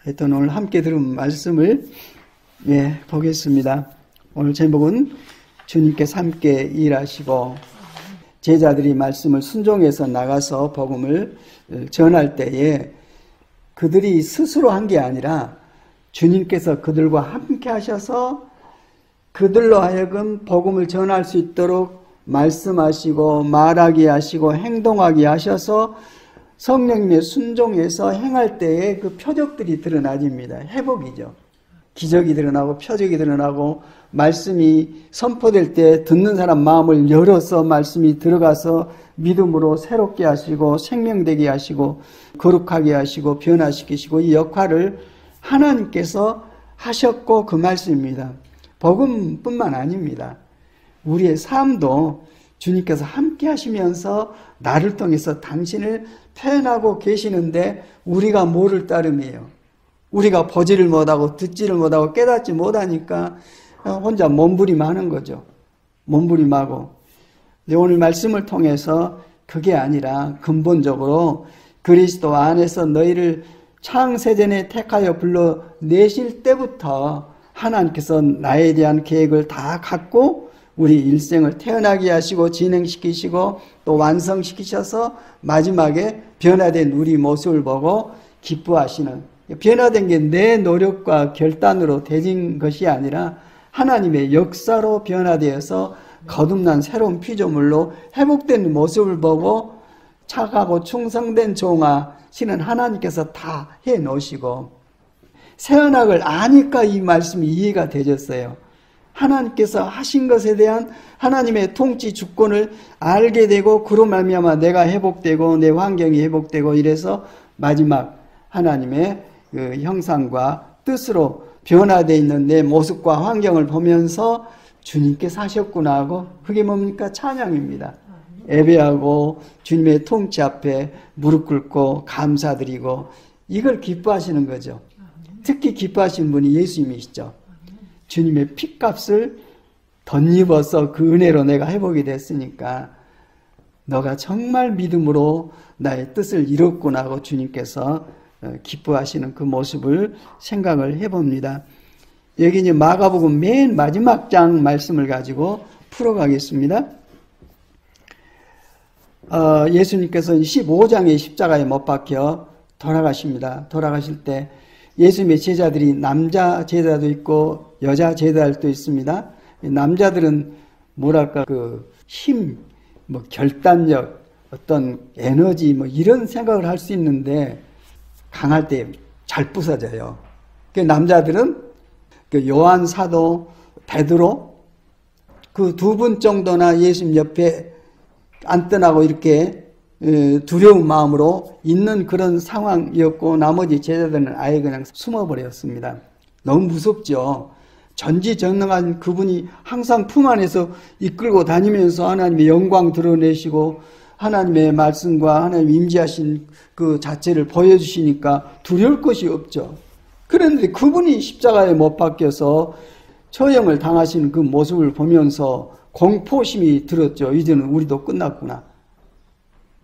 하여튼 오늘 함께 들은 말씀을 보겠습니다. 오늘 제목은 주님께서 함께 일하시고 제자들이 말씀을 순종해서 나가서 복음을 전할 때에 그들이 스스로 한 게 아니라 주님께서 그들과 함께 하셔서 그들로 하여금 복음을 전할 수 있도록 말씀하시고 말하게 하시고 행동하게 하셔서 성령님의 순종해서 행할 때에 그 표적들이 드러나집니다. 회복이죠. 기적이 드러나고 표적이 드러나고 말씀이 선포될 때 듣는 사람 마음을 열어서 말씀이 들어가서 믿음으로 새롭게 하시고 생명되게 하시고 거룩하게 하시고 변화시키시고 이 역할을 하나님께서 하셨고 그 말씀입니다. 복음뿐만 아닙니다. 우리의 삶도 주님께서 함께 하시면서 나를 통해서 당신을 표현하고 계시는데 우리가 뭐를 따름이에요. 우리가 보지를 못하고 듣지를 못하고 깨닫지 못하니까 혼자 몸부림하는 거죠. 몸부림하고. 오늘 말씀을 통해서 그게 아니라 근본적으로 그리스도 안에서 너희를 창세전에 택하여 불러내실 때부터 하나님께서 나에 대한 계획을 다 갖고 우리 일생을 태어나게 하시고 진행시키시고 또 완성시키셔서 마지막에 변화된 우리 모습을 보고 기뻐하시는, 변화된 게 내 노력과 결단으로 되진 것이 아니라 하나님의 역사로 변화되어서 거듭난 새로운 피조물로 회복된 모습을 보고 착하고 충성된 종하시는 하나님께서 다 해놓으시고 새 언약을 아니까 이 말씀이 이해가 되졌어요. 하나님께서 하신 것에 대한 하나님의 통치 주권을 알게 되고 그로 말미암아 내가 회복되고 내 환경이 회복되고 이래서 마지막 하나님의 그 형상과 뜻으로 변화되어 있는 내 모습과 환경을 보면서 주님께서 하셨구나 하고 그게 뭡니까? 찬양입니다. 예배하고 주님의 통치 앞에 무릎 꿇고 감사드리고 이걸 기뻐하시는 거죠. 특히 기뻐하시는 분이 예수님이시죠. 주님의 핏값을 덧입어서 그 은혜로 내가 회복이 됐으니까 너가 정말 믿음으로 나의 뜻을 이뤘구나 하고 주님께서 기뻐하시는 그 모습을 생각을 해봅니다. 여기 이제 마가복음 맨 마지막 장 말씀을 가지고 풀어가겠습니다. 예수님께서 15장의 십자가에 못 박혀 돌아가십니다. 돌아가실 때 예수님의 제자들이 남자 제자도 있고 여자 제자들도 있습니다. 남자들은 뭐랄까 힘, 결단력, 어떤 에너지 이런 생각을 할 수 있는데 강할 때 잘 부서져요. 남자들은 요한 사도, 베드로 그 두 분 정도나 예수님 옆에 안떠나고 이렇게 두려운 마음으로 있는 그런 상황이었고 나머지 제자들은 아예 그냥 숨어버렸습니다. 너무 무섭죠. 전지전능한 그분이 항상 품 안에서 이끌고 다니면서 하나님의 영광 드러내시고 하나님의 말씀과 하나님 임재하신 그 자체를 보여주시니까 두려울 것이 없죠. 그런데 그분이 십자가에 못 박혀서 처형을 당하시는 그 모습을 보면서 공포심이 들었죠. 이제는 우리도 끝났구나.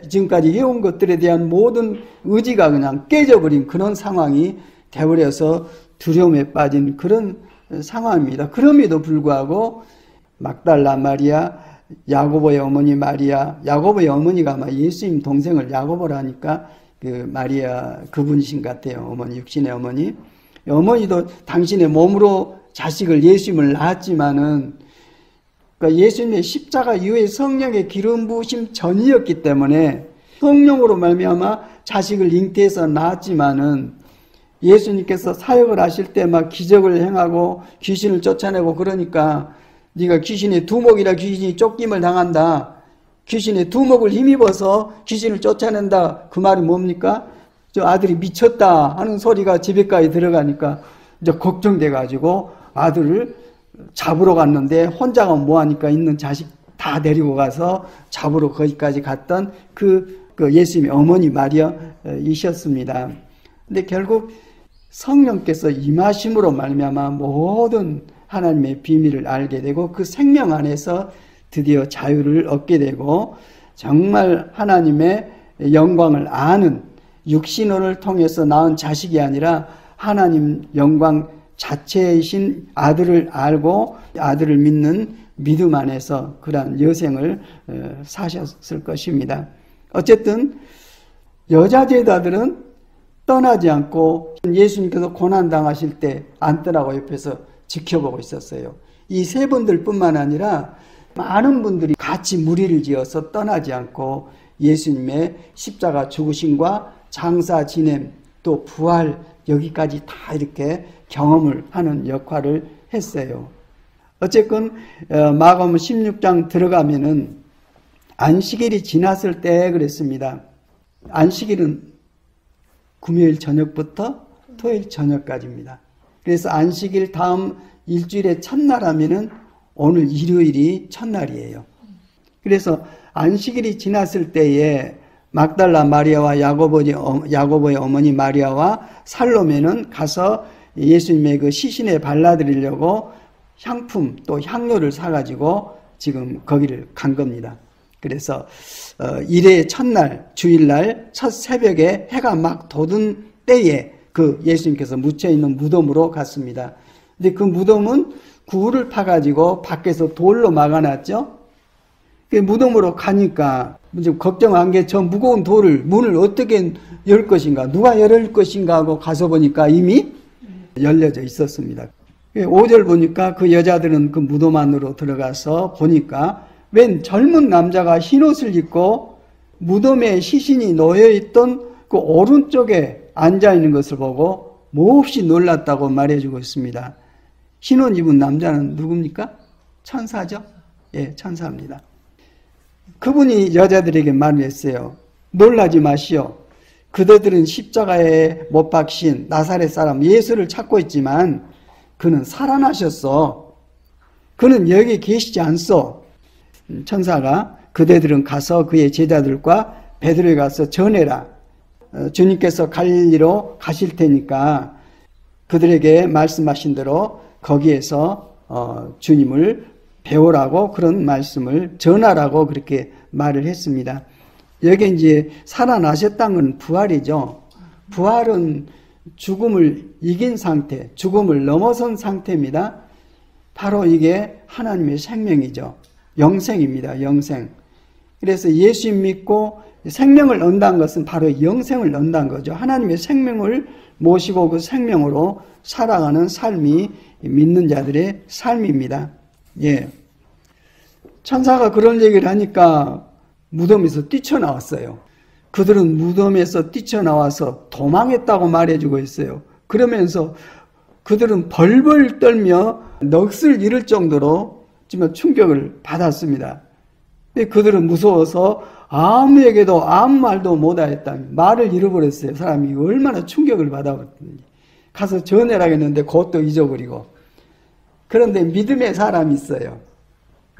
지금까지 해온 것들에 대한 모든 의지가 그냥 깨져버린 그런 상황이 되어버려서 두려움에 빠진 그런 상황입니다. 그럼에도 불구하고 막달라 마리아, 야고보의 어머니 마리아, 야고보의 어머니가 아마 예수님 동생을 야고보라니까 그 마리아 그분이신 것 같아요. 어머니, 육신의 어머니. 어머니도 당신의 몸으로 자식을 예수님을 낳았지만은 그러니까 예수님의 십자가 이후에 성령의 기름 부으심 전이었기 때문에 성령으로 말미암아 자식을 잉태해서 낳았지만은 예수님께서 사역을 하실 때 막 기적을 행하고 귀신을 쫓아내고 그러니까 네가 귀신의 두목이라 귀신이 쫓김을 당한다. 귀신의 두목을 힘입어서 귀신을 쫓아낸다. 그 말이 뭡니까? 저 아들이 미쳤다 하는 소리가 집에까지 들어가니까 이제 걱정돼가지고 아들을 잡으러 갔는데 혼자가 뭐하니까 있는 자식 다 데리고 가서 잡으러 거기까지 갔던 그 예수님의 어머니 마리아이셨습니다. 근데 결국 성령께서 임하심으로 말미암아 모든 하나님의 비밀을 알게 되고 그 생명 안에서 드디어 자유를 얻게 되고 정말 하나님의 영광을 아는 육신혼을 통해서 낳은 자식이 아니라 하나님 영광 자체이신 아들을 알고 아들을 믿는 믿음 안에서 그러한 여생을 사셨을 것입니다. 어쨌든 여자 제자들은 떠나지 않고 예수님께서 고난당하실 때 안 떠나고 옆에서 지켜보고 있었어요. 이 세 분들뿐만 아니라 많은 분들이 같이 무리를 지어서 떠나지 않고 예수님의 십자가 죽으심과 장사 지냄 또 부활 여기까지 다 이렇게 경험을 하는 역할을 했어요. 어쨌건 마가복음 16장 들어가면은 안식일이 지났을 때 그랬습니다. 안식일은 금요일 저녁부터 토요일 저녁까지입니다. 그래서 안식일 다음 일주일의 첫날 하면은 오늘 일요일이 첫날이에요. 그래서 안식일이 지났을 때에 막달라 마리아와 야고보의 어머니 마리아와 살로메는 가서 예수님의 그 시신에 발라드리려고 향품 또 향료를 사가지고 지금 거기를 간 겁니다. 그래서 일의 첫날 주일날 첫 새벽에 해가 막 돋은 때에 그 예수님께서 묻혀있는 무덤으로 갔습니다. 근데 그 무덤은 굴을 파가지고 밖에서 돌로 막아놨죠. 그 무덤으로 가니까 좀 걱정한 게 저 무거운 돌을 문을 어떻게 열 것인가 누가 열을 것인가 하고 가서 보니까 이미 열려져 있었습니다. 5절 보니까 그 여자들은 그 무덤 안으로 들어가서 보니까 웬 젊은 남자가 흰옷을 입고 무덤에 시신이 놓여있던 그 오른쪽에 앉아있는 것을 보고 몹시 놀랐다고 말해주고 있습니다. 흰옷 입은 남자는 누굽니까? 천사죠? 예, 천사입니다. 그분이 여자들에게 말을 했어요. 놀라지 마시오. 그대들은 십자가에 못 박힌 나사렛 사람 예수를 찾고 있지만 그는 살아나셨어. 그는 여기 계시지 않소. 천사가 그대들은 가서 그의 제자들과 베드로에 가서 전해라. 주님께서 갈릴리로 가실 테니까 그들에게 말씀하신 대로 거기에서 주님을 배우라고 그런 말씀을 전하라고 그렇게 말을 했습니다. 여기 이제 살아나셨다는 건 부활이죠. 부활은 죽음을 이긴 상태, 죽음을 넘어선 상태입니다. 바로 이게 하나님의 생명이죠. 영생입니다. 영생. 그래서 예수 믿고 생명을 얻는다는 것은 바로 영생을 얻는다는 거죠. 하나님의 생명을 모시고 그 생명으로 살아가는 삶이 믿는 자들의 삶입니다. 예. 천사가 그런 얘기를 하니까 무덤에서 뛰쳐나왔어요. 그들은 무덤에서 뛰쳐나와서 도망했다고 말해주고 있어요. 그러면서 그들은 벌벌 떨며 넋을 잃을 정도로 정말 충격을 받았습니다. 근데 그들은 무서워서 아무에게도 아무 말도 못하였다. 말을 잃어버렸어요. 사람이 얼마나 충격을 받아버렸는지. 가서 전해라 했는데 그것도 잊어버리고. 그런데 믿음의 사람이 있어요.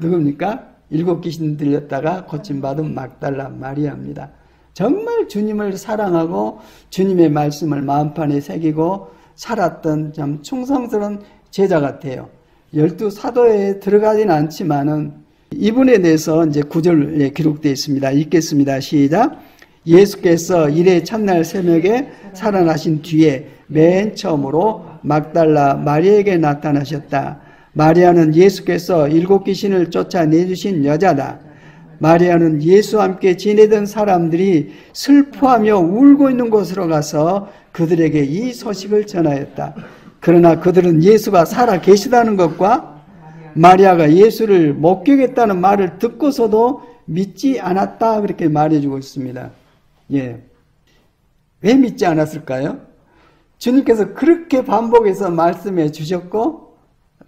누굽니까? 7 귀신 들렸다가 고침받은 막달라 마리아입니다. 정말 주님을 사랑하고 주님의 말씀을 마음판에 새기고 살았던 참 충성스러운 제자 같아요. 12 사도에 들어가진 않지만은 이분에 대해서 이제 9절에 기록되어 있습니다. 읽겠습니다. 시작. 예수께서 일의 첫날 새벽에 살아나신 뒤에 맨 처음으로 막달라 마리아에게 나타나셨다. 마리아는 예수께서 7 귀신을 쫓아내주신 여자다. 마리아는 예수와 함께 지내던 사람들이 슬퍼하며 울고 있는 곳으로 가서 그들에게 이 소식을 전하였다. 그러나 그들은 예수가 살아 계시다는 것과 마리아가 예수를 목격했다는 말을 듣고서도 믿지 않았다. 그렇게 말해주고 있습니다. 예. 왜 믿지 않았을까요? 주님께서 그렇게 반복해서 말씀해 주셨고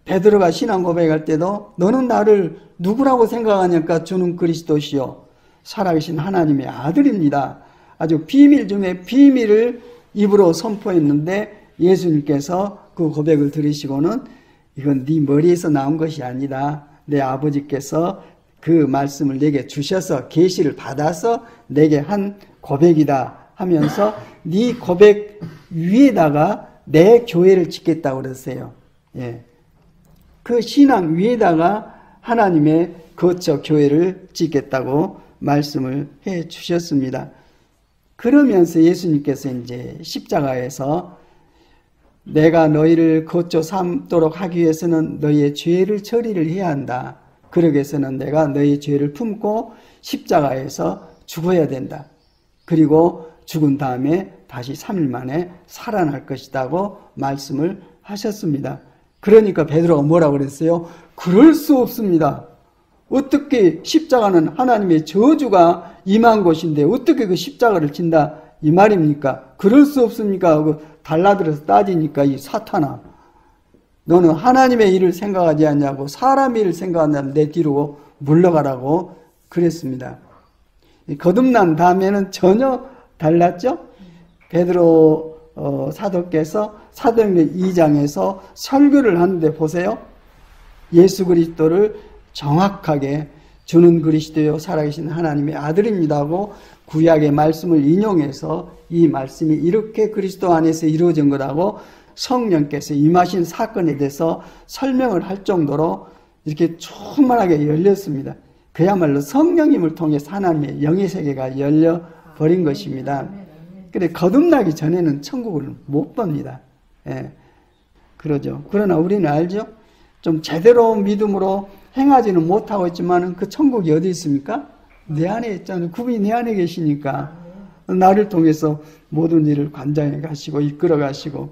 베드로가 신앙 고백할 때도 너는 나를 누구라고 생각하냐니까 주는 그리스도시요 살아계신 하나님의 아들입니다. 아주 비밀 중에 비밀을 입으로 선포했는데 예수님께서 그 고백을 들으시고는 이건 네 머리에서 나온 것이 아니다. 내 아버지께서 그 말씀을 내게 주셔서 계시를 받아서 내게 한 고백이다 하면서 네 고백 위에다가 내 교회를 짓겠다고 그랬어요. 예. 그 신앙 위에다가 하나님의 거처 교회를 짓겠다고 말씀을 해 주셨습니다. 그러면서 예수님께서 이제 십자가에서 내가 너희를 거쳐 삼도록 하기 위해서는 너희의 죄를 처리를 해야 한다. 그러기 위해서는 내가 너희의 죄를 품고 십자가에서 죽어야 된다. 그리고 죽은 다음에 다시 3일 만에 살아날 것이라고 말씀을 하셨습니다. 그러니까 베드로가 뭐라고 그랬어요? 그럴 수 없습니다. 어떻게 십자가는 하나님의 저주가 임한 곳인데 어떻게 그 십자가를 진다 이 말입니까? 그럴 수 없습니까? 하고 달라들어서 따지니까 이 사탄아, 너는 하나님의 일을 생각하지 않냐고 사람의 일을 생각한다면 내 뒤로 물러가라고 그랬습니다. 거듭난 다음에는 전혀 달랐죠? 베드로 사도께서 사도행전 2장에서 설교를 하는데 보세요. 예수 그리스도를 정확하게 주는 그리스도요 살아계신 하나님의 아들입니다고 구약의 말씀을 인용해서 이 말씀이 이렇게 그리스도 안에서 이루어진 거라고 성령께서 임하신 사건에 대해서 설명을 할 정도로 이렇게 충만하게 열렸습니다. 그야말로 성령님을 통해서 하나님의 영의 세계가 열려버린 것입니다. 그래 거듭나기 전에는 천국을 못 봅니다. 예, 그러죠. 그러나 우리는 알죠? 좀 제대로 믿음으로 행하지는 못하고 있지만 그 천국이 어디 있습니까? 내 안에 있잖아요. 그분이 내 안에 계시니까 나를 통해서 모든 일을 관장해 가시고 이끌어 가시고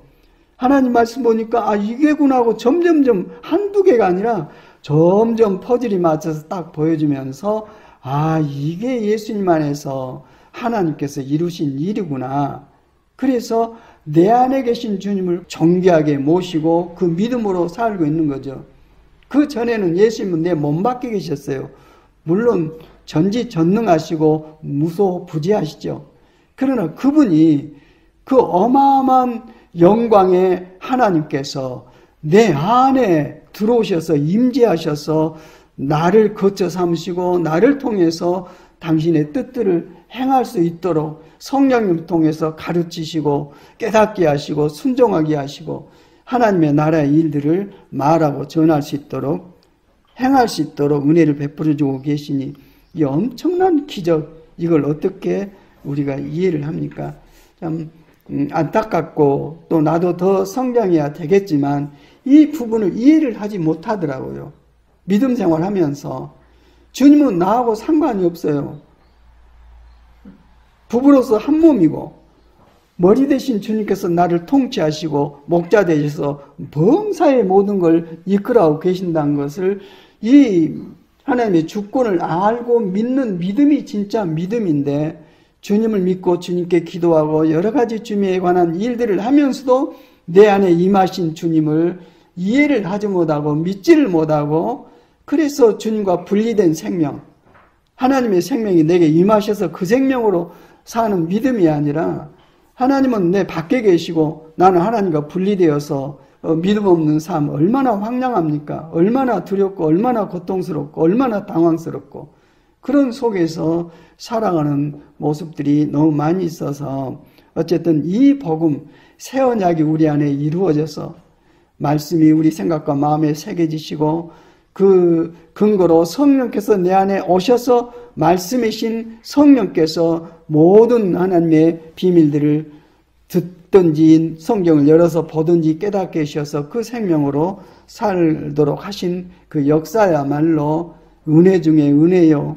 하나님 말씀 보니까 이게구나 하고 점점점 한두 개가 아니라 점점 퍼즐이 맞춰서 딱 보여주면서 이게 예수님 안에서 하나님께서 이루신 일이구나. 그래서 내 안에 계신 주님을 존귀하게 모시고 그 믿음으로 살고 있는 거죠. 그 전에는 예수님은 내 몸 밖에 계셨어요. 물론 전지전능하시고 무소부지하시죠. 그러나 그분이 그 어마어마한 영광의 하나님께서 내 안에 들어오셔서 임재하셔서 나를 거쳐 삼으시고 나를 통해서 당신의 뜻들을 행할 수 있도록 성령님을 통해서 가르치시고 깨닫게 하시고 순종하게 하시고 하나님의 나라의 일들을 말하고 전할 수 있도록 행할 수 있도록 은혜를 베풀어 주고 계시니 이 엄청난 기적, 이걸 어떻게 우리가 이해를 합니까? 참 안타깝고 또 나도 더 성장해야 되겠지만 이 부분을 이해를 하지 못하더라고요. 믿음 생활하면서 주님은 나하고 상관이 없어요. 부부로서 한 몸이고 머리 대신 주님께서 나를 통치하시고 목자 되셔서 범사의 모든 걸 이끌어가고 계신다는 것을 이 하나님의 주권을 알고 믿는 믿음이 진짜 믿음인데 주님을 믿고 주님께 기도하고 여러 가지 주님에 관한 일들을 하면서도 내 안에 임하신 주님을 이해를 하지 못하고 믿지를 못하고 그래서 주님과 분리된 생명, 하나님의 생명이 내게 임하셔서 그 생명으로 사는 믿음이 아니라 하나님은 내 밖에 계시고 나는 하나님과 분리되어서 믿음 없는 삶 얼마나 황량합니까? 얼마나 두렵고 얼마나 고통스럽고 얼마나 당황스럽고 그런 속에서 살아가는 모습들이 너무 많이 있어서 어쨌든 이 복음 새 언약이 우리 안에 이루어져서 말씀이 우리 생각과 마음에 새겨지시고 그 근거로 성령께서 내 안에 오셔서 말씀이신 성령께서 모든 하나님의 비밀들을 듣든지 성경을 열어서 보든지 깨닫게 하셔서 그 생명으로 살도록 하신 그 역사야말로 은혜 중에 은혜요.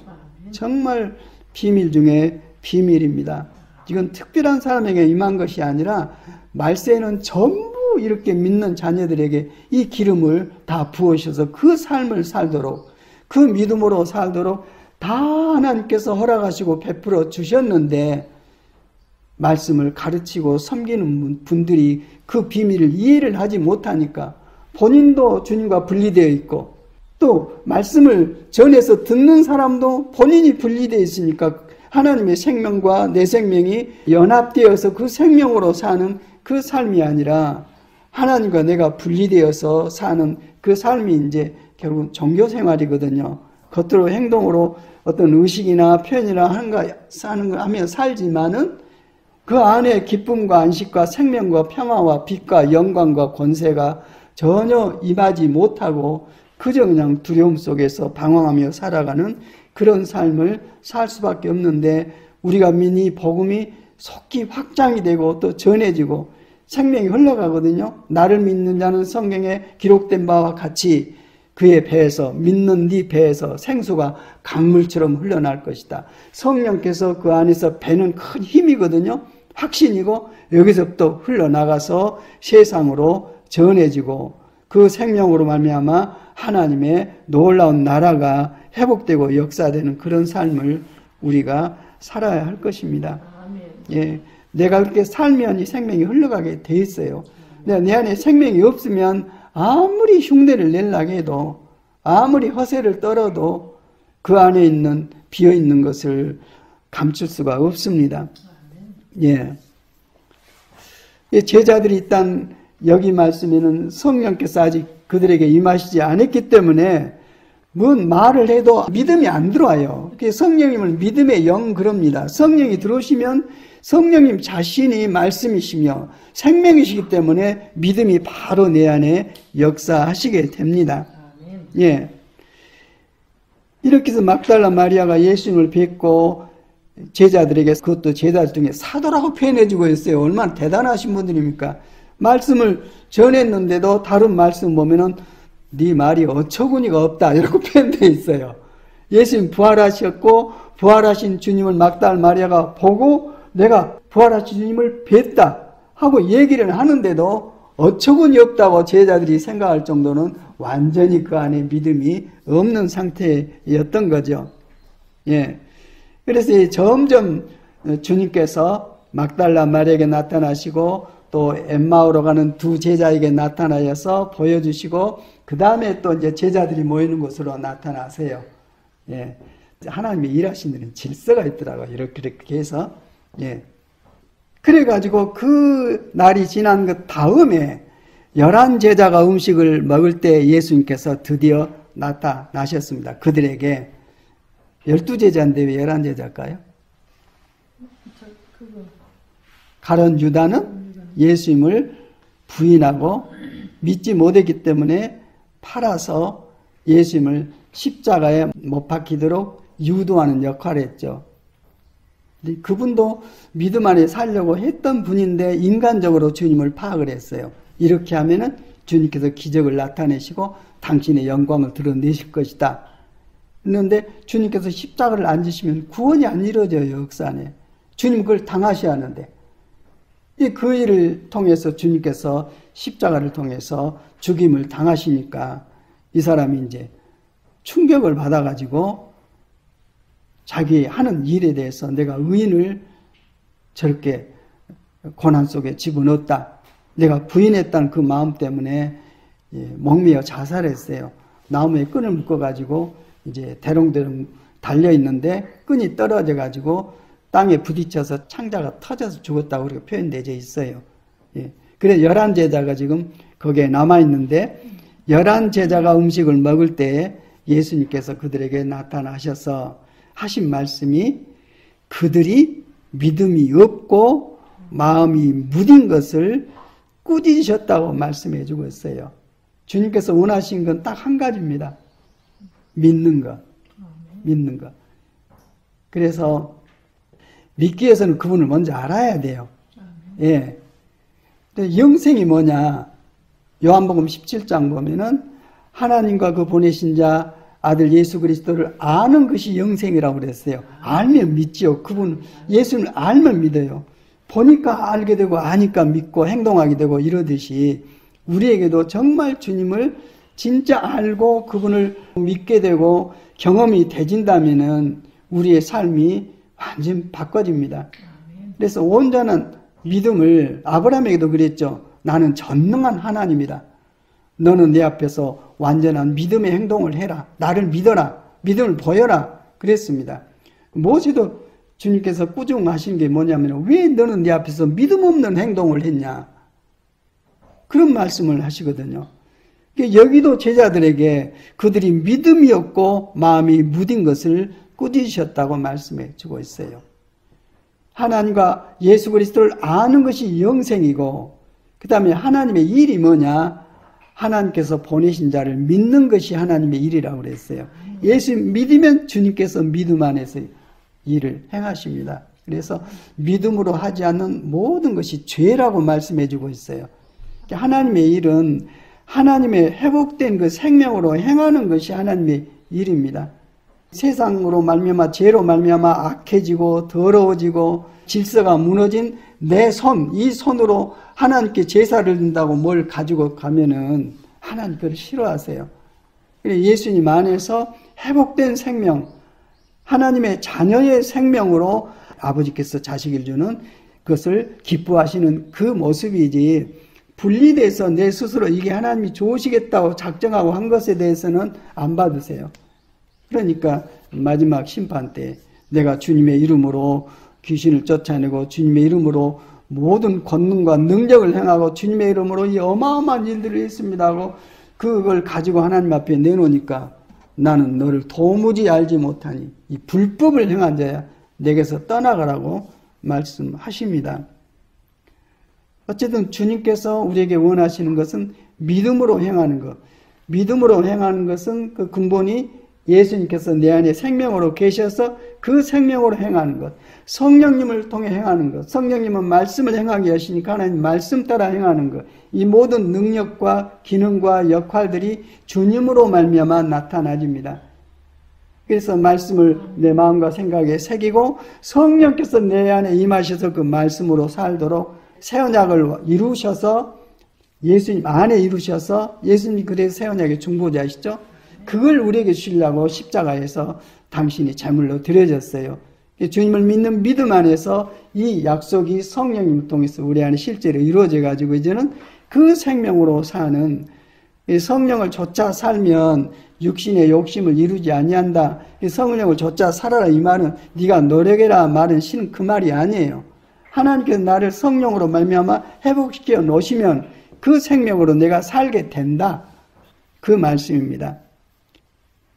정말 비밀 중에 비밀입니다. 이건 특별한 사람에게 임한 것이 아니라 말세는 전부 이렇게 믿는 자녀들에게 이 기름을 다 부으셔서 그 삶을 살도록 그 믿음으로 살도록 다 하나님께서 허락하시고 베풀어 주셨는데 말씀을 가르치고 섬기는 분들이 그 비밀을 이해를 하지 못하니까 본인도 주님과 분리되어 있고 또 말씀을 전해서 듣는 사람도 본인이 분리되어 있으니까 하나님의 생명과 내 생명이 연합되어서 그 생명으로 사는 그 삶이 아니라 하나님과 내가 분리되어서 사는 그 삶이 이제 결국 종교 생활이거든요. 겉으로 행동으로 어떤 의식이나 표현이나 사는 걸 하며 살지만은 그 안에 기쁨과 안식과 생명과 평화와 빛과 영광과 권세가 전혀 임하지 못하고 그저 그냥 두려움 속에서 방황하며 살아가는 그런 삶을 살 수밖에 없는데 우리가 믿는 이 복음이 속히 확장이 되고 또 전해지고 생명이 흘러가거든요. 나를 믿는 자는 성경에 기록된 바와 같이 그의 배에서, 믿는 네 배에서 생수가 강물처럼 흘러날 것이다. 성령께서 그 안에서 배는 큰 힘이거든요. 확신이고 여기서부터 흘러나가서 세상으로 전해지고 그 생명으로 말미암아 하나님의 놀라운 나라가 회복되고 역사되는 그런 삶을 우리가 살아야 할 것입니다. 예, 내가 그렇게 살면 이 생명이 흘러가게 돼 있어요. 내 안에 생명이 없으면 아무리 흉내를 내려고 해도 아무리 허세를 떨어도 그 안에 있는 비어있는 것을 감출 수가 없습니다. 예. 제자들이 일단 여기 말씀에는 성령께서 아직 그들에게 임하시지 않았기 때문에 뭔 말을 해도 믿음이 안 들어와요. 성령님을 믿음의 영 그럽니다. 성령이 들어오시면 성령님 자신이 말씀이시며 생명이시기 때문에 믿음이 바로 내 안에 역사하시게 됩니다. 예. 이렇게 해서 막달라 마리아가 예수님을 뵙고 제자들에게, 그것도 제자들 중에 사도라고 표현해주고 있어요. 얼마나 대단하신 분들입니까? 말씀을 전했는데도 다른 말씀 보면은 네 말이 어처구니가 없다 이렇게 표현되어 있어요. 예수님 부활하셨고 부활하신 주님을 막달라 마리아가 보고 내가 부활하신 주님을 뵀다 하고 얘기를 하는데도 어처구니 없다고 제자들이 생각할 정도는 완전히 그 안에 믿음이 없는 상태였던 거죠. 예. 그래서 점점 주님께서 막달라 마리아에게 나타나시고 또 엠마오로 가는 두 제자에게 나타나셔서 보여주시고 그 다음에 또 이제 제자들이 모이는 곳으로 나타나세요. 예. 하나님의 일하시는 데는 질서가 있더라고요. 이렇게 해서. 예. 그래가지고 그 날이 지난 그 다음에 11제자가 음식을 먹을 때 예수님께서 드디어 나타나셨습니다. 그들에게 12제자인데 왜 11제자일까요? 가룟 유다는 예수님을 부인하고 믿지 못했기 때문에 팔아서 예수님을 십자가에 못 박히도록 유도하는 역할을 했죠. 그분도 믿음 안에 살려고 했던 분인데 인간적으로 주님을 파악을 했어요. 이렇게 하면은 주님께서 기적을 나타내시고 당신의 영광을 드러내실 것이다. 그런데 주님께서 십자가를 안 지시면 구원이 안 이루어져요. 역사 안에. 주님 그걸 당하셔야 하는데 그 일을 통해서 주님께서 십자가를 통해서 죽임을 당하시니까 이 사람이 이제 충격을 받아가지고 자기 하는 일에 대해서 내가 의인을 저렇게 고난 속에 집어넣었다. 내가 부인했다는 그 마음 때문에 목매어 자살했어요. 나무에 끈을 묶어가지고 이제 대롱대롱 달려있는데 끈이 떨어져가지고 땅에 부딪혀서 창자가 터져서 죽었다고 그렇게 표현되어 있어요. 예. 그래서 11제자가 지금 거기에 남아있는데 11제자가 음식을 먹을 때에 예수님께서 그들에게 나타나셔서 하신 말씀이 그들이 믿음이 없고 마음이 무딘 것을 꾸짖으셨다고 말씀해 주고 있어요. 주님께서 원하신 건 딱 한 가지입니다. 믿는 것. 믿는 것. 그래서 믿기 위해서는 그분을 먼저 알아야 돼요. 예. 근데 영생이 뭐냐? 요한복음 17장 보면은 하나님과 그 보내신 자 아들 예수 그리스도를 아는 것이 영생이라고 그랬어요. 알면 믿지요. 그분 예수를 알면 믿어요. 보니까 알게 되고 아니까 믿고 행동하게 되고 이러듯이 우리에게도 정말 주님을 진짜 알고 그분을 믿게 되고 경험이 되진다면은 우리의 삶이 완전 바꿔집니다. 그래서 온전한 믿음을 아브라함에게도 그랬죠. 나는 전능한 하나님이다. 너는 내 앞에서 완전한 믿음의 행동을 해라. 나를 믿어라. 믿음을 보여라. 그랬습니다. 모세도 주님께서 꾸중하신 게 뭐냐면 왜 너는 내 앞에서 믿음 없는 행동을 했냐. 그런 말씀을 하시거든요. 여기도 제자들에게 그들이 믿음이 없고 마음이 무딘 것을 꾸짖으셨다고 말씀해 주고 있어요. 하나님과 예수 그리스도를 아는 것이 영생이고 그 다음에 하나님의 일이 뭐냐? 하나님께서 보내신 자를 믿는 것이 하나님의 일이라고 그랬어요. 예수 믿으면 주님께서 믿음 안에서 일을 행하십니다. 그래서 믿음으로 하지 않는 모든 것이 죄라고 말씀해 주고 있어요. 하나님의 일은 하나님의 회복된 그 생명으로 행하는 것이 하나님의 일입니다. 세상으로 말미암아 죄로 말미암아 악해지고 더러워지고 질서가 무너진 내 손, 이 손으로 하나님께 제사를 드린다고 뭘 가지고 가면은 하나님 그걸 싫어하세요. 예수님 안에서 회복된 생명, 하나님의 자녀의 생명으로 아버지께서 자식을 주는 그것을 기뻐하시는 그 모습이지, 분리돼서 내 스스로 이게 하나님이 좋으시겠다고 작정하고 한 것에 대해서는 안 받으세요. 그러니까 마지막 심판 때 내가 주님의 이름으로 귀신을 쫓아내고 주님의 이름으로 모든 권능과 능력을 행하고 주님의 이름으로 이 어마어마한 일들을 했습니다 하고 그걸 가지고 하나님 앞에 내놓으니까 나는 너를 도무지 알지 못하니 이 불법을 행한 자야 내게서 떠나가라고 말씀하십니다. 어쨌든 주님께서 우리에게 원하시는 것은 믿음으로 행하는 것. 믿음으로 행하는 것은 그 근본이 예수님께서 내 안에 생명으로 계셔서 그 생명으로 행하는 것. 성령님을 통해 행하는 것. 성령님은 말씀을 행하게 하시니까 하나님 말씀 따라 행하는 것. 이 모든 능력과 기능과 역할들이 주님으로 말미암아 나타나집니다. 그래서 말씀을 내 마음과 생각에 새기고 성령께서 내 안에 임하셔서 그 말씀으로 살도록 새 언약을 이루셔서 예수님 안에 이루셔서 예수님이 그래서 새 언약의 중보자이시죠. 그걸 우리에게 주시려고 십자가에서 당신이 제물로 드려졌어요. 주님을 믿는 믿음 안에서 이 약속이 성령님을 통해서 우리 안에 실제로 이루어져 가지고 이제는 그 생명으로 사는, 성령을 좇아 살면 육신의 욕심을 이루지 아니한다. 성령을 좇아 살아라 이 말은 네가 노력해라 말은 실은 그 말이 아니에요. 하나님께서 나를 성령으로 말미암아 회복시켜 놓으시면 그 생명으로 내가 살게 된다. 그 말씀입니다.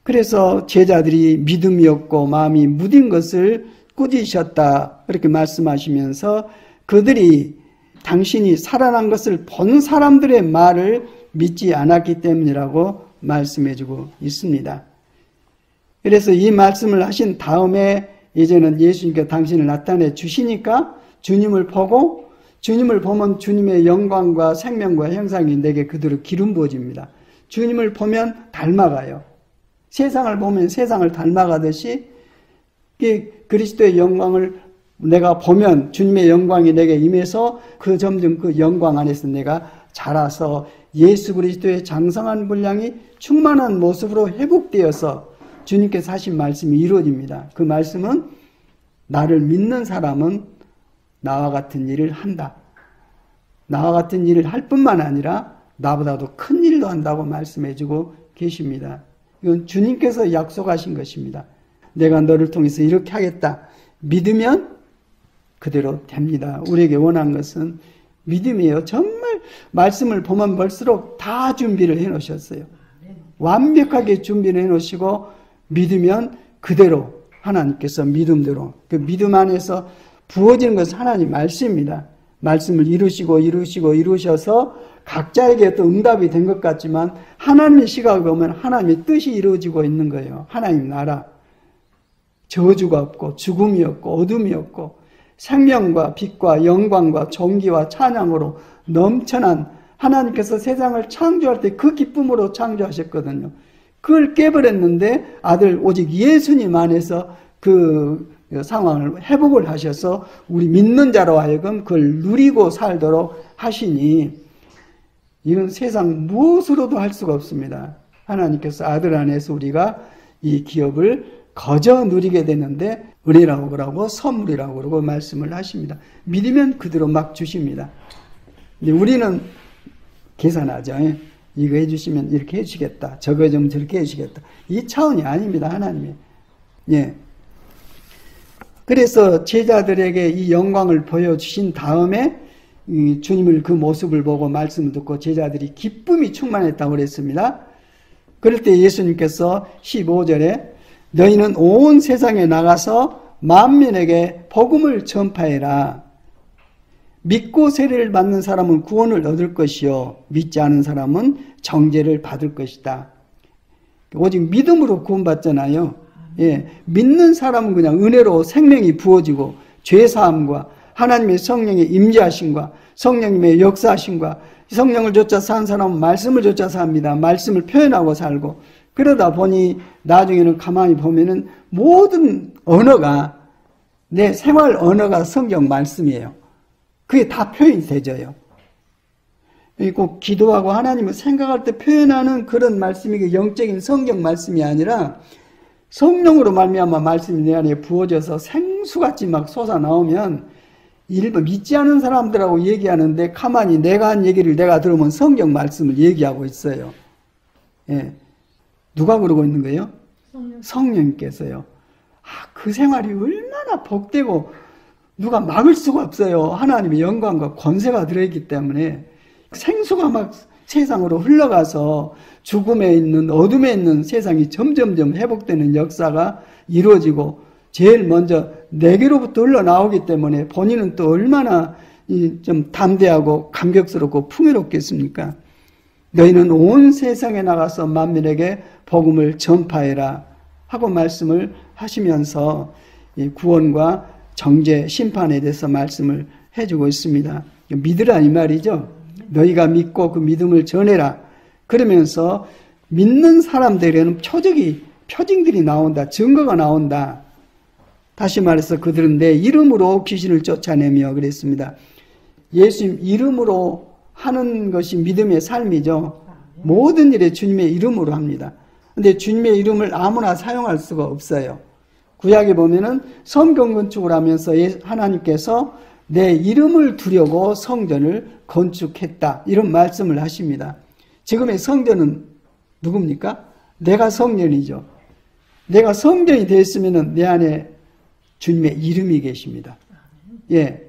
그래서 제자들이 믿음이 없고 마음이 무딘 것을 꾸짖으셨다. 그렇게 말씀하시면서 그들이 당신이 살아난 것을 본 사람들의 말을 믿지 않았기 때문이라고 말씀해주고 있습니다. 그래서 이 말씀을 하신 다음에 이제는 예수님께서 당신을 나타내 주시니까 주님을 보고 주님을 보면 주님의 영광과 생명과 형상이 내게 그대로 기름 부어집니다. 주님을 보면 닮아가요. 세상을 보면 세상을 닮아가듯이 그리스도의 영광을 내가 보면 주님의 영광이 내게 임해서 그 점점 그 영광 안에서 내가 자라서 예수 그리스도의 장성한 분량이 충만한 모습으로 회복되어서 주님께서 하신 말씀이 이루어집니다. 그 말씀은 나를 믿는 사람은 나와 같은 일을 한다. 나와 같은 일을 할 뿐만 아니라 나보다도 큰 일도 한다고 말씀해주고 계십니다. 이건 주님께서 약속하신 것입니다. 내가 너를 통해서 이렇게 하겠다. 믿으면 그대로 됩니다. 우리에게 원한 것은 믿음이에요. 정말 말씀을 보면 볼수록 다 준비를 해놓으셨어요. 완벽하게 준비를 해놓으시고 믿으면 그대로 하나님께서 믿음대로 그 믿음 안에서 부어지는 것은 하나님 말씀입니다. 말씀을 이루셔서 각자에게 어떤 응답이 된 것 같지만 하나님의 시각을 보면 하나님의 뜻이 이루어지고 있는 거예요. 하나님 나라. 저주가 없고 죽음이 없고 어둠이 없고 생명과 빛과 영광과 존귀와 찬양으로 넘쳐난 하나님께서 세상을 창조할 때 그 기쁨으로 창조하셨거든요. 그걸 깨버렸는데 아들 오직 예수님 안에서 그 상황을 회복을 하셔서 우리 믿는 자로 하여금 그걸 누리고 살도록 하시니 이건 세상 무엇으로도 할 수가 없습니다. 하나님께서 아들 안에서 우리가 이 기업을 거저 누리게 되는데 은혜라고 그러고 선물이라고 그러고 말씀을 하십니다. 믿으면 그대로 막 주십니다. 근데 우리는 계산하죠. 이거 해주시면 이렇게 해주시겠다. 저거 좀 저렇게 해주시겠다. 이 차원이 아닙니다. 하나님의. 예. 그래서 제자들에게 이 영광을 보여주신 다음에 주님을 그 모습을 보고 말씀을 듣고 제자들이 기쁨이 충만했다고 그랬습니다. 그럴 때 예수님께서 15절에 너희는 온 세상에 나가서 만민에게 복음을 전파해라. 믿고 세례를 받는 사람은 구원을 얻을 것이요 믿지 않은 사람은 정죄를 받을 것이다. 오직 믿음으로 구원받잖아요. 예, 믿는 사람은 그냥 은혜로 생명이 부어지고 죄사함과 하나님의 성령의 임재하심과 성령님의 역사하심과 성령을 좇아 산 사람은 말씀을 좇아 삽니다. 말씀을 표현하고 살고 그러다 보니 나중에는 가만히 보면은 모든 언어가 내 생활 언어가 성경 말씀이에요. 그게 다 표현이 되져요. 꼭 기도하고 하나님을 생각할 때 표현하는 그런 말씀이 그 영적인 성경 말씀이 아니라 성령으로 말미암아 말씀이 내 안에 부어져서 생수같이 막 솟아나오면 일반 믿지 않은 사람들하고 얘기하는데 가만히 내가 한 얘기를 내가 들으면 성경 말씀을 얘기하고 있어요. 예. 누가 그러고 있는 거예요? 성령님께서요. 그 생활이 얼마나 복되고 누가 막을 수가 없어요. 하나님의 영광과 권세가 들어있기 때문에 생수가 막 세상으로 흘러가서 죽음에 있는 어둠에 있는 세상이 점점점 회복되는 역사가 이루어지고 제일 먼저 내게로부터 흘러나오기 때문에 본인은 또 얼마나 좀 담대하고 감격스럽고 풍요롭겠습니까? 너희는 온 세상에 나가서 만민에게 복음을 전파해라 하고 말씀을 하시면서 구원과 정죄, 심판에 대해서 말씀을 해주고 있습니다. 믿으라 이 말이죠. 너희가 믿고 그 믿음을 전해라. 그러면서 믿는 사람들에게는 표징들이 나온다. 증거가 나온다. 다시 말해서 그들은 내 이름으로 귀신을 쫓아내며 그랬습니다. 예수님 이름으로 하는 것이 믿음의 삶이죠. 모든 일에 주님의 이름으로 합니다. 근데 주님의 이름을 아무나 사용할 수가 없어요. 구약에 보면은 성경 건축을 하면서 하나님께서 내 이름을 두려고 성전을 건축했다. 이런 말씀을 하십니다. 지금의 성전은 누굽니까? 내가 성전이죠. 내가 성전이 되었으면은 내 안에 주님의 이름이 계십니다. 예.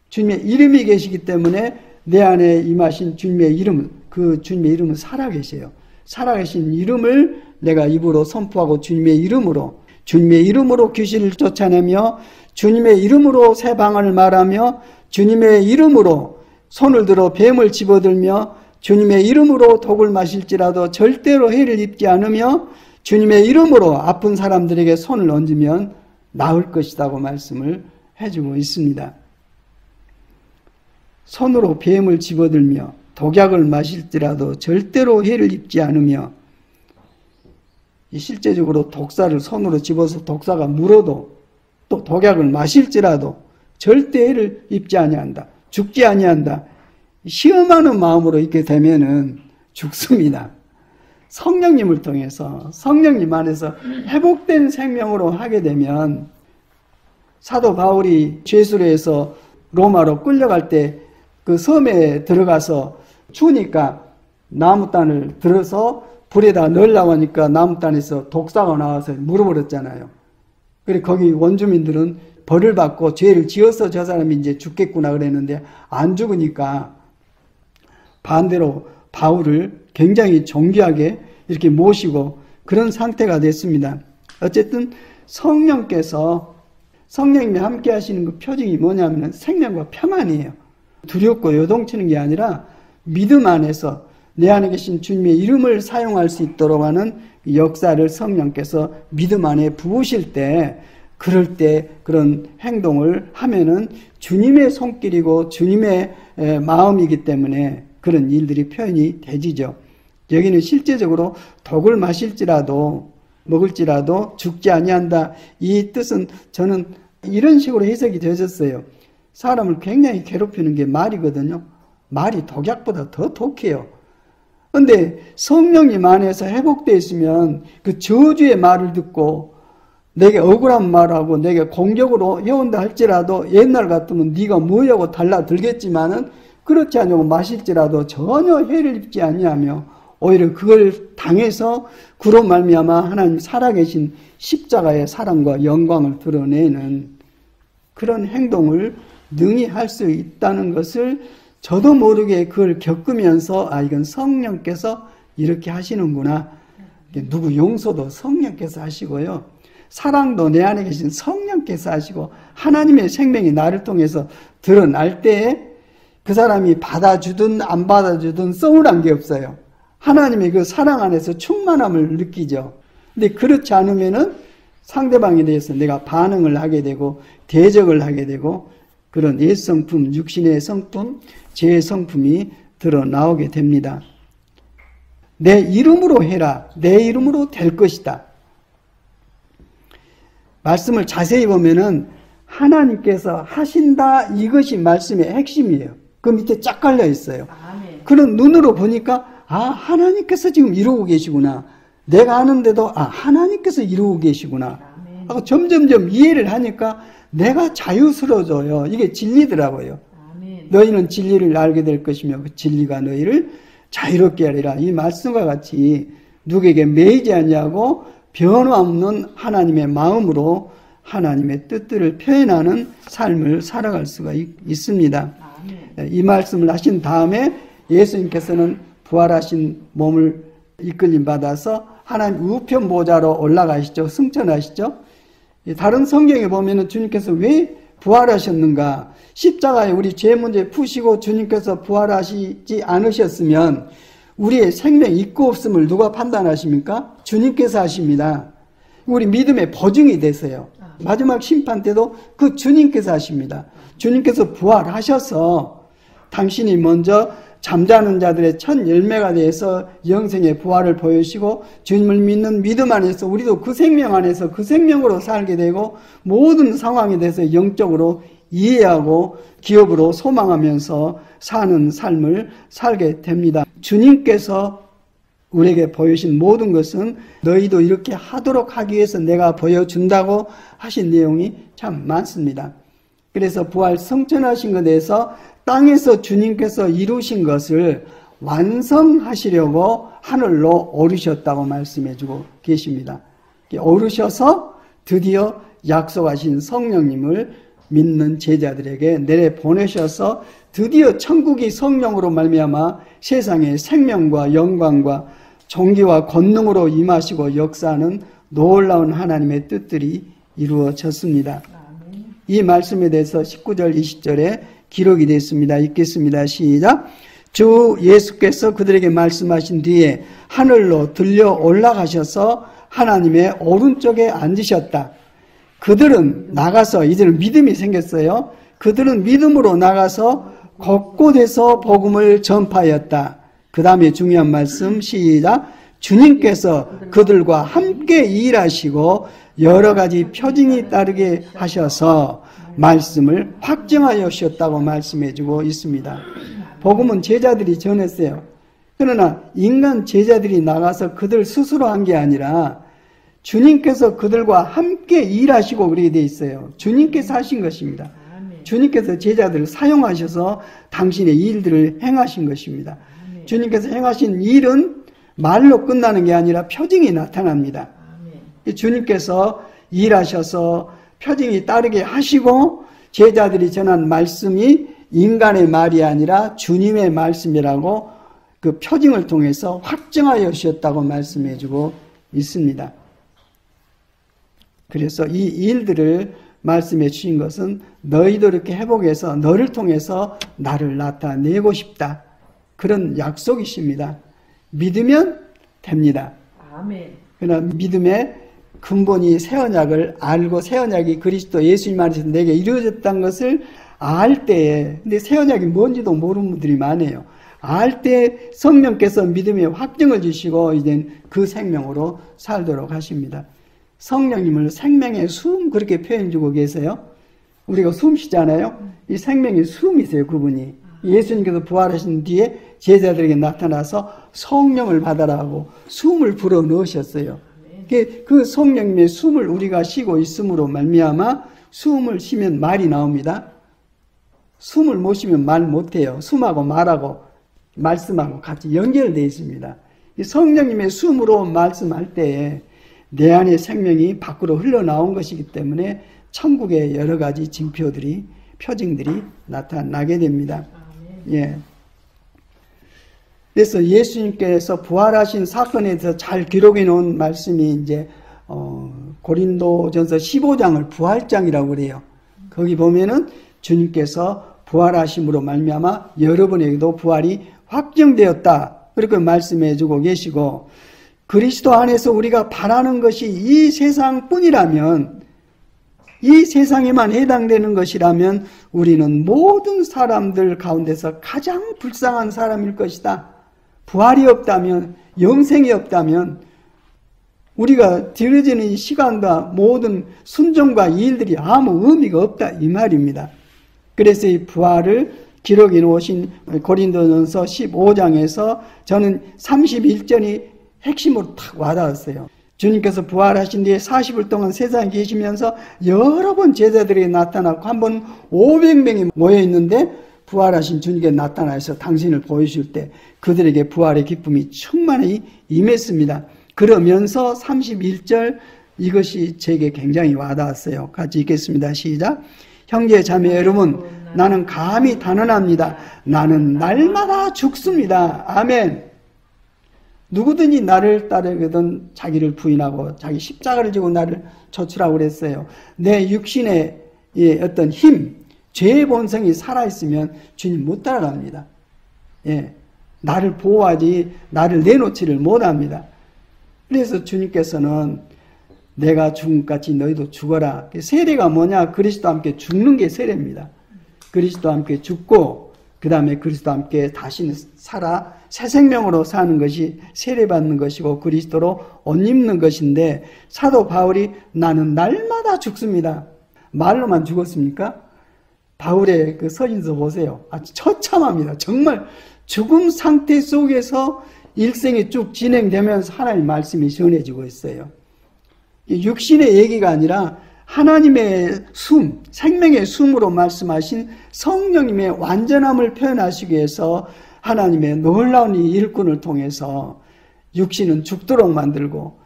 주님의 이름이 계시기 때문에 내 안에 임하신 주님의 이름, 그 주님의 이름은 살아계세요. 살아계신 이름을 내가 입으로 선포하고 주님의 이름으로 귀신을 쫓아내며 주님의 이름으로 새 방언을 말하며 주님의 이름으로 손을 들어 뱀을 집어들며 주님의 이름으로 독을 마실지라도 절대로 해를 입지 않으며 주님의 이름으로 아픈 사람들에게 손을 얹으면 나을 것이라고 말씀을 해주고 있습니다. 손으로 뱀을 집어들며 독약을 마실지라도 절대로 해를 입지 않으며 실제적으로 독사를 손으로 집어서 독사가 물어도 또 독약을 마실지라도 절대 해를 입지 아니한다. 죽지 아니한다. 시험하는 마음으로 있게 되면은 죽습니다. 성령님을 통해서 성령님 안에서 회복된 생명으로 하게 되면 사도 바울이 죄수로에서 로마로 끌려갈 때 그 섬에 들어가서 추우니까 나무단을 들어서 불에다 넣으려고 하니까 나무단에서 독사가 나와서 물어버렸잖아요. 그래 거기 원주민들은 벌을 받고 죄를 지어서 저 사람이 이제 죽겠구나 그랬는데 안 죽으니까 반대로 바울을 굉장히 존귀하게 이렇게 모시고 그런 상태가 됐습니다. 어쨌든 성령님이 함께 하시는 그 표징이 뭐냐면 생명과 평안이에요. 두렵고 요동치는 게 아니라 믿음 안에서 내 안에 계신 주님의 이름을 사용할 수 있도록 하는 역사를 성령께서 믿음 안에 부으실 때 그럴 때 그런 행동을 하면은 주님의 손길이고 주님의 마음이기 때문에 그런 일들이 표현이 되지죠. 여기는 실제적으로 독을 먹을지라도 죽지 아니한다. 이 뜻은 저는 이런 식으로 해석이 되었어요. 사람을 굉장히 괴롭히는 게 말이거든요. 말이 독약보다 더 독해요. 근데 성령님 안에서 회복되어 있으면 그 저주의 말을 듣고 내게 억울한 말하고 내게 공격으로 해온다 할지라도 옛날 같으면 네가 뭐냐고 달라들겠지만은 그렇지 않냐고 마실지라도 전혀 해를 입지 아니하며 오히려 그걸 당해서 그로 말미암아 하나님 살아계신 십자가의 사랑과 영광을 드러내는 그런 행동을 능히 할 수 있다는 것을 저도 모르게 그걸 겪으면서 이건 성령께서 이렇게 하시는구나. 누구 용서도 성령께서 하시고요. 사랑도 내 안에 계신 성령께서 하시고 하나님의 생명이 나를 통해서 드러날 때에 그 사람이 받아주든 안 받아주든 서운한 게 없어요. 하나님의 그 사랑 안에서 충만함을 느끼죠. 근데 그렇지 않으면은 상대방에 대해서 내가 반응을 하게 되고 대적을 하게 되고 그런 옛 성품, 육신의 성품, 죄의 성품이 드러나오게 됩니다. 내 이름으로 해라. 내 이름으로 될 것이다. 말씀을 자세히 보면은 하나님께서 하신다, 이것이 말씀의 핵심이에요. 그 밑에 쫙 깔려 있어요. 아멘. 그런 눈으로 보니까 하나님께서 지금 이루고 계시구나. 내가 아는데도 하나님께서 이루고 계시구나 하고 점점점 이해를 하니까 내가 자유스러워져요. 이게 진리더라고요. 아멘. 너희는 진리를 알게 될 것이며 그 진리가 너희를 자유롭게 하리라. 이 말씀과 같이 누구에게 매이지 않냐고 변함없는 하나님의 마음으로 하나님의 뜻들을 표현하는 삶을 살아갈 수가 있습니다. 아멘. 이 말씀을 하신 다음에 예수님께서는 부활하신 몸을 이끌림 받아서 하나님 우편 보좌로 올라가시죠. 승천하시죠. 다른 성경에 보면은 주님께서 왜 부활하셨는가? 십자가에 우리 죄 문제 푸시고 주님께서 부활하시지 않으셨으면 우리의 생명 있고 없음을 누가 판단하십니까? 주님께서 하십니다. 우리 믿음의 보증이 되세요. 마지막 심판 때도 그 주님께서 하십니다. 주님께서 부활하셔서 당신이 먼저 잠자는 자들의 첫 열매가 되어서 영생의 부활을 보여주시고 주님을 믿는 믿음 안에서 우리도 그 생명 안에서 그 생명으로 살게 되고 모든 상황에 대해서 영적으로 이해하고 기업으로 소망하면서 사는 삶을 살게 됩니다. 주님께서 우리에게 보여주신 모든 것은 너희도 이렇게 하도록 하기 위해서 내가 보여준다고 하신 내용이 참 많습니다. 그래서 부활 성천하신 것에 대해서 땅에서 주님께서 이루신 것을 완성하시려고 하늘로 오르셨다고 말씀해주고 계십니다. 오르셔서 드디어 약속하신 성령님을 믿는 제자들에게 내려보내셔서 드디어 천국이 성령으로 말미암아 세상에 생명과 영광과 존귀와 권능으로 임하시고 역사하는 놀라운 하나님의 뜻들이 이루어졌습니다. 이 말씀에 대해서 19절 20절에 기록이 됐습니다. 읽겠습니다. 시작. 주 예수께서 그들에게 말씀하신 뒤에 하늘로 들려 올라가셔서 하나님의 오른쪽에 앉으셨다. 그들은 나가서 이제는 믿음이 생겼어요. 그들은 믿음으로 나가서 곳곳에서 복음을 전파하였다. 그 다음에 중요한 말씀 시작. 주님께서 그들과 함께 일하시고 여러 가지 표징이 따르게 하셔서 말씀을 확증하여 주셨다고 말씀해주고 있습니다. 복음은 제자들이 전했어요. 그러나 인간 제자들이 나가서 그들 스스로 한 게 아니라 주님께서 그들과 함께 일하시고 그렇게 돼 있어요. 주님께서 하신 것입니다. 주님께서 제자들을 사용하셔서 당신의 일들을 행하신 것입니다. 주님께서 행하신 일은 말로 끝나는 게 아니라 표징이 나타납니다. 주님께서 일하셔서 표징이 따르게 하시고 제자들이 전한 말씀이 인간의 말이 아니라 주님의 말씀이라고 그 표징을 통해서 확증하여 주셨다고 말씀해주고 있습니다. 그래서 이 일들을 말씀해 주신 것은 너희도 이렇게 회복해서 너를 통해서 나를 나타내고 싶다. 그런 약속이십니다. 믿으면 됩니다. 아멘. 그러나 믿음의 근본이 새 언약을 알고 새 언약이 그리스도 예수님 안에서 내게 이루어졌다는 것을 알 때에, 근데 새 언약이 뭔지도 모르는 분들이 많아요. 알 때 성령께서 믿음의 확증을 주시고 이젠 그 생명으로 살도록 하십니다. 성령님을 생명의 숨 그렇게 표현해주고 계세요. 우리가 숨 쉬잖아요. 이 생명의 숨이세요. 그분이. 예수님께서 부활하신 뒤에 제자들에게 나타나서 성령을 받아라고 숨을 불어 넣으셨어요. 그 성령님의 숨을 우리가 쉬고 있음으로 말미암아 숨을 쉬면 말이 나옵니다. 숨을 못 쉬면 말 못해요. 숨하고 말하고 말씀하고 같이 연결되어 있습니다. 이 성령님의 숨으로 말씀할 때에 내 안의 생명이 밖으로 흘러나온 것이기 때문에 천국의 여러 가지 징표들이 표징들이 나타나게 됩니다. 예. 그래서 예수님께서 부활하신 사건에 대해서 잘 기록해 놓은 말씀이 이제 고린도전서 15장을 부활장이라고 그래요. 거기 보면은 주님께서 부활하심으로 말미암아 여러분에게도 부활이 확정되었다. 그렇게 말씀해 주고 계시고 그리스도 안에서 우리가 바라는 것이 이 세상뿐이라면, 이 세상에만 해당되는 것이라면 우리는 모든 사람들 가운데서 가장 불쌍한 사람일 것이다. 부활이 없다면, 영생이 없다면 우리가 들여지는 시간과 모든 순종과 일들이 아무 의미가 없다, 이 말입니다. 그래서 이 부활을 기록해 놓으신 고린도전서 15장에서 저는 31절이 핵심으로 탁 와닿았어요. 주님께서 부활하신 뒤에 40일 동안 세상에 계시면서 여러 번 제자들에게 나타나고 한 번 500명이 모여 있는데 부활하신 주님께 나타나서 당신을 보여줄 때 그들에게 부활의 기쁨이 충만히 임했습니다. 그러면서 31절, 이것이 제게 굉장히 와닿았어요. 같이 읽겠습니다. 시작. 형제 자매 여러분, 나는 감히 단언합니다. 나는 날마다 죽습니다. 아멘. 누구든지 나를 따르거든 자기를 부인하고 자기 십자가를 지고 나를 좇으라고 그랬어요. 내 육신의 어떤 힘, 죄의 본성이 살아있으면 주님 못 따라갑니다. 예, 나를 보호하지 나를 내놓지를 못합니다. 그래서 주님께서는 내가 죽은 같이 너희도 죽어라. 세례가 뭐냐? 그리스도와 함께 죽는 게 세례입니다. 그리스도와 함께 죽고 그 다음에 그리스도와 함께 다시는 살아 새 생명으로 사는 것이 세례받는 것이고 그리스도로 옷 입는 것인데, 사도 바울이 나는 날마다 죽습니다. 말로만 죽었습니까? 바울의 그 서신서 보세요. 아주 처참합니다. 정말 죽음 상태 속에서 일생이 쭉 진행되면서 하나님의 말씀이 전해지고 있어요. 육신의 얘기가 아니라 하나님의 숨, 생명의 숨으로 말씀하신 성령님의 완전함을 표현하시기 위해서 하나님의 놀라운 이 일꾼을 통해서 육신은 죽도록 만들고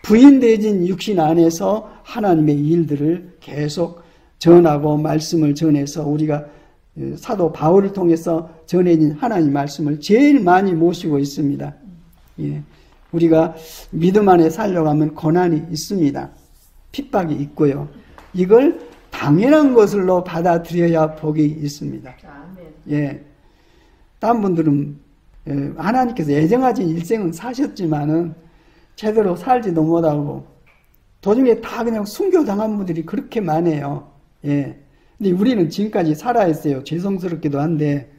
부인되어진 육신 안에서 하나님의 일들을 계속 전하고 말씀을 전해서 우리가 사도 바울을 통해서 전해진 하나님 말씀을 제일 많이 모시고 있습니다. 예. 우리가 믿음 안에 살려가면 고난이 있습니다. 핍박이 있고요. 이걸 당연한 것으로 받아들여야 복이 있습니다. 예. 다른 분들은 하나님께서 예정하신 일생은 사셨지만은 제대로 살지도 못하고 도중에 다 그냥 순교당한 분들이 그렇게 많아요. 예. 근데 우리는 지금까지 살아있어요. 죄송스럽기도 한데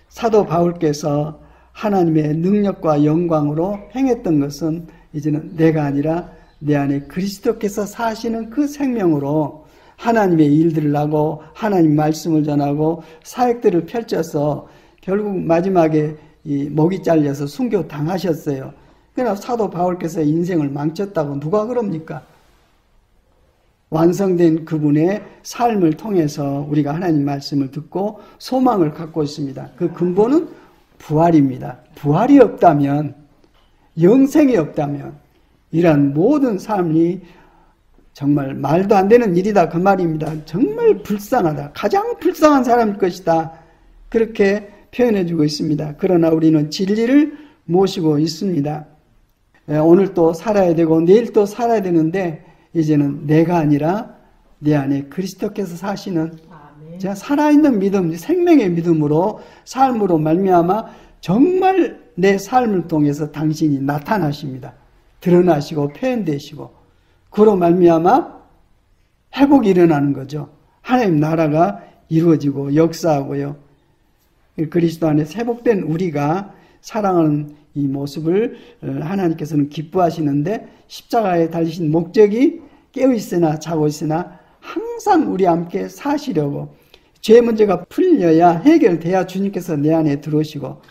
사도 바울께서 하나님의 능력과 영광으로 행했던 것은 이제는 내가 아니라 내 안에 그리스도께서 사시는 그 생명으로 하나님의 일들을 하고 하나님 말씀을 전하고 사역들을 펼쳐서 결국 마지막에 이 목이 잘려서 순교 당하셨어요. 그러나 사도 바울께서 인생을 망쳤다고 누가 그럽니까? 완성된 그분의 삶을 통해서 우리가 하나님 말씀을 듣고 소망을 갖고 있습니다. 그 근본은 부활입니다. 부활이 없다면, 영생이 없다면 이러한 모든 삶이 정말 말도 안 되는 일이다, 그 말입니다. 정말 불쌍하다. 가장 불쌍한 사람일 것이다. 그렇게 표현해주고 있습니다. 그러나 우리는 진리를 모시고 있습니다. 오늘 또 살아야 되고 내일 또 살아야 되는데 이제는 내가 아니라 내 안에 그리스도께서 사시는 제가 살아있는 믿음, 생명의 믿음으로 삶으로 말미암아 정말 내 삶을 통해서 당신이 나타나십니다. 드러나시고 표현되시고 그로 말미암아 회복이 일어나는 거죠. 하나님 나라가 이루어지고 역사하고요. 그리스도 안에서 회복된 우리가 사랑하는 이 모습을 하나님께서는 기뻐하시는데 십자가에 달리신 목적이 깨어있으나 자고 있으나 항상 우리 함께 사시려고 죄 문제가 풀려야 해결돼야 주님께서 내 안에 들어오시고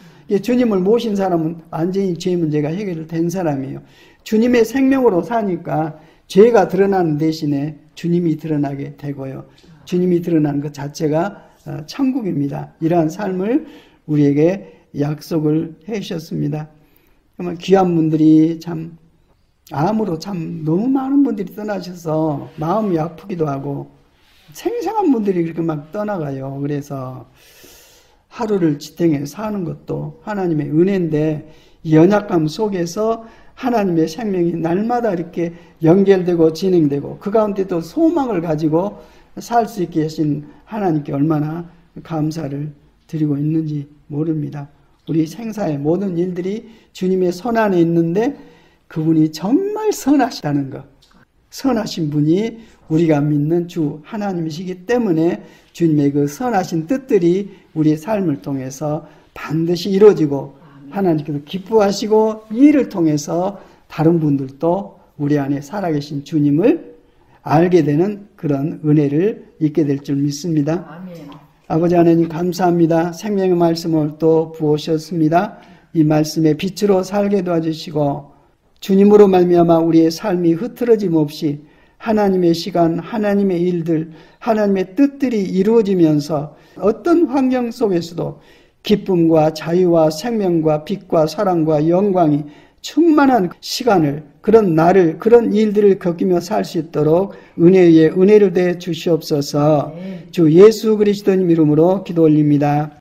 주님을 모신 사람은 완전히 죄 문제가 해결된 사람이에요. 주님의 생명으로 사니까 죄가 드러나는 대신에 주님이 드러나게 되고요. 주님이 드러나는 것 자체가 천국입니다. 이러한 삶을 우리에게 약속을 해 주셨습니다. 정말 귀한 분들이 참 암으로 참 너무 많은 분들이 떠나셔서 마음이 아프기도 하고 생생한 분들이 그렇게 막 떠나가요. 그래서 하루를 지탱해 사는 것도 하나님의 은혜인데 이 연약감 속에서 하나님의 생명이 날마다 이렇게 연결되고 진행되고 그 가운데도 소망을 가지고 살 수 있게 하신 하나님께 얼마나 감사를 드리고 있는지 모릅니다. 우리 생사의 모든 일들이 주님의 손 안에 있는데 그분이 정말 선하시다는 것. 선하신 분이 우리가 믿는 주 하나님이시기 때문에 주님의 그 선하신 뜻들이 우리의 삶을 통해서 반드시 이루어지고 하나님께서 기뻐하시고 이 일을 통해서 다른 분들도 우리 안에 살아계신 주님을 알게 되는 그런 은혜를 잊게 될 줄 믿습니다. 아멘. 아버지 하나님 감사합니다. 생명의 말씀을 또 부으셨습니다. 이 말씀의 빛으로 살게 도와주시고 주님으로 말미암아 우리의 삶이 흐트러짐 없이 하나님의 시간, 하나님의 일들, 하나님의 뜻들이 이루어지면서 어떤 환경 속에서도 기쁨과 자유와 생명과 빛과 사랑과 영광이 충만한 시간을, 그런 날을, 그런 일들을 겪으며 살 수 있도록 은혜 위에 은혜를 대해 주시옵소서. 주 예수 그리스도님 이름으로 기도 올립니다.